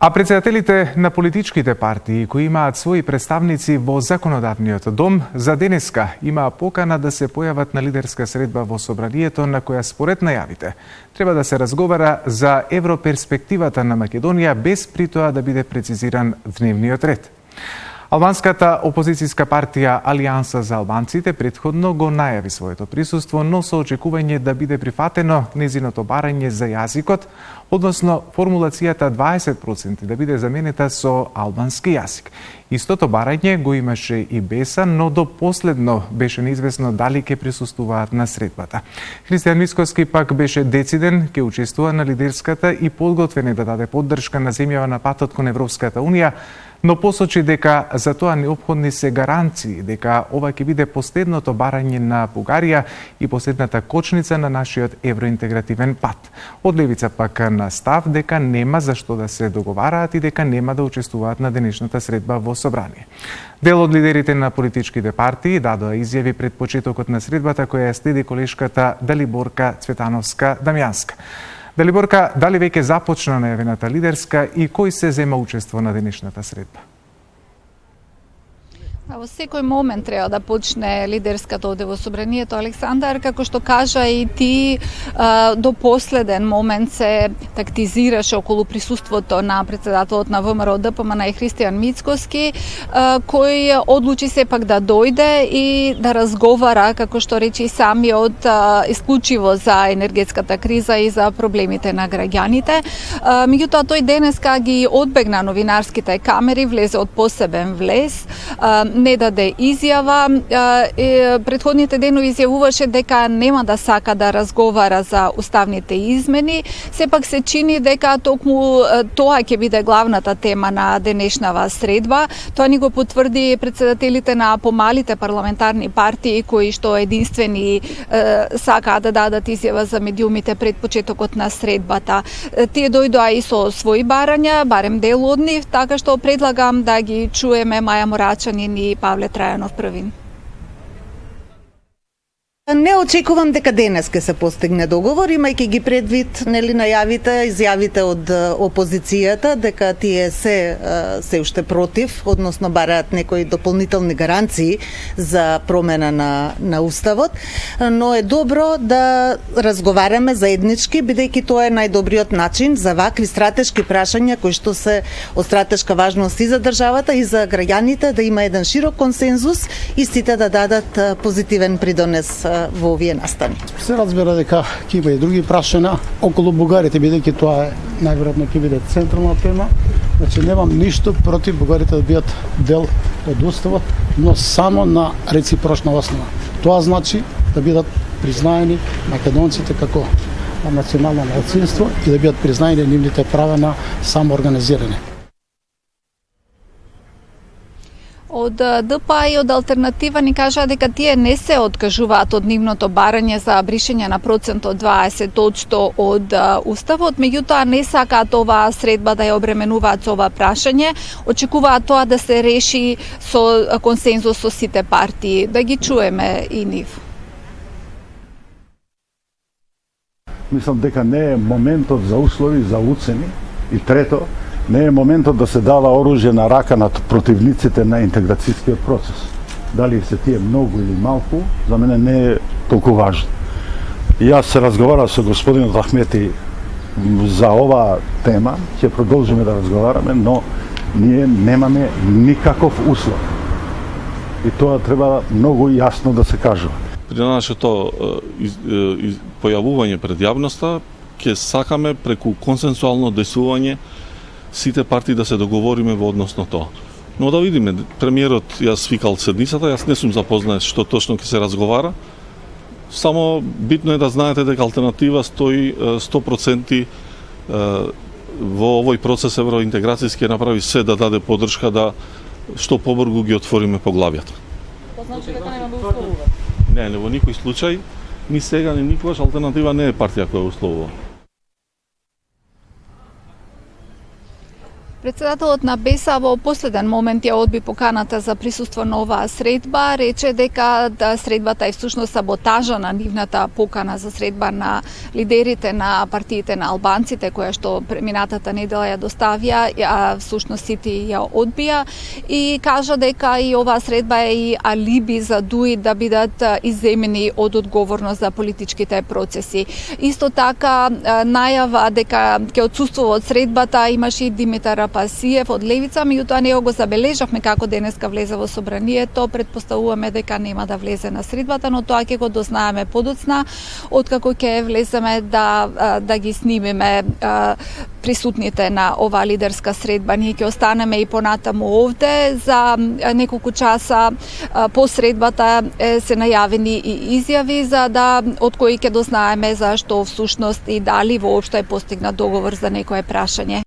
А председателите на политичките партии кои имаат свои представници во законодавниот дом за денеска имаа покана да се појават на лидерска средба во собранието на која според најавите треба да се разговара за европерспективата на Македонија без при тоа да биде прецизиран дневниот ред. Албанската опозицијска партија Алијанса за албанците претходно го најави своето присуство, но со очекување да биде прифатено незиното барање за јазикот, односно формулацијата 20% да биде заменета со албански јазик. Истото барање го имаше и Беса, но до последно беше неизвестно дали ќе присуствуваат на средбата. Христијан Мицкоски пак беше дециден, ќе учествува на лидерската и подготвен е да даде поддршка на земјава на патот кон Европската Унија, но посочи дека за тоа неопходни се гаранции дека ова ќе биде последното барање на Бугарија и последната кочница на нашиот евроинтегративен пат. Од левица пак на став дека нема за што да се договараат и дека нема да учествуваат на денешната средба во собрание. Дел од лидерите на политичките партии дадоа изјави пред почетокот на средбата која ја следи колешката Далиборка Цветановска-Дамјанска. Далиборка, дали веќе започна најавената лидерска и кој се зема учество на денешната средба? Во секој момент треба да почне лидерската овде во собранието, Александар, како што кажа и ти, до последен момент се тактизираше околу присуството на председателот на ВМРО ДПМН и Христијан Мицкоски, кој одлучи сепак да дојде и да разговара, како што рече и самиот, исклучиво за енергетската криза и за проблемите на граѓаните. Меѓутоа, тој денеска ги одбегна новинарските камери, влезе од посебен влез, не даде изјава. Претходните денови изјавуваше дека нема да сака да разговара за уставните измени. Сепак се чини дека токму тоа ќе биде главната тема на денешнава средба. Тоа ни го потврди председателите на помалите парламентарни партии кои што единствени сакаат да дадат изјава за медиумите пред почетокот на средбата. Тие дојдоа и со своји барања, барем дел од нив, така што предлагам да ги чуеме Маја Морачанин и Павле Трајанов првин. Не очекувам дека денес ќе се постигне договор, имајќи ги предвид најавите, изјавите од опозицијата дека тие се уште против, односно бараат некои дополнителни гаранции за промена на уставот, но е добро да разговараме заеднички, бидејќи тоа е најдобриот начин за вакви стратешки прашања кои што се од стратешка важност и за државата и за граѓаните, да има еден широк консензус и сите да дадат позитивен придонес во овие настани. Се разбира дека ќе има и други прашања околу бугарите, бидејќи тоа најверојатно ќе биде централна тема. Значи немам ништо против бугарите да бидат дел од уставот, но само на реципрочна основа. Тоа значи да бидат признаени македонците како национално малцинство и да бидат признаени нивните права на самоорганизирање. Од ДПА и од Алтернатива ни кажа дека тие не се откажуваат од нивното барање за бришење на процентот 20% од уставот, меѓутоа не сакаат оваа средба да ја обременуваат со ова прашање, очекуваат тоа да се реши со консензус со сите партии. Да ги чуеме и нив. Мислам дека не е моментот за услови, за уцени. И трето, не е моментот да се дава оружје на рака на противниците на интеграцијскиот процес. Дали се тие многу или малку, за мене не е толку важно. Јас се разговарав со господинот Ахмети за оваа тема, ќе продолжиме да разговараме, но ние немаме никаков услов. И тоа треба многу јасно да се кажува. При нашето појавување пред јавноста, ќе сакаме преку консенсуално действување сите партии да се договориме во однос на тоа. Но да видиме, премиерот јас свикал седницата, јас не сум запознат што точно ќе се разговара. Само битно е да знаете дека Алтернатива стои 100% во овој процес евроинтеграцијски, направи се да даде поддршка да што побрзо ги отвориме поглавјата. Тоа значи дека нема да условува? Не, во никој случај, ни сега, ни никогаш Алтернатива не е партија која условува. Председателот на БЕСА во последен момент ја одби поканата за присуство на оваа средба, рече дека средбата е всушност саботажа на нивната покана за средба на лидерите на партиите на албанците, која што преминатата недела ја доставија, а всушност сите ја одбија, и кажа дека и оваа средба е и алиби за ДУИ да бидат изземени од одговорност за политичките процеси. Исто така најава дека ќе отсуствува од средбата имаше и Димитар Пасиев од Левица, меѓутоа него го забележавме како денеска влезе во собранието, предпоставуваме дека нема да влезе на средбата, но тоа ќе го дознаеме подоцна, откако ќе влеземе да ги снимиме присутните на оваа лидерска средба. Ние ќе останеме и понатаму овде за неколку часа по средбата се најавени и изјави од кои ќе дознаеме за што всушност и дали воопшто е постигнат договор за некое прашање.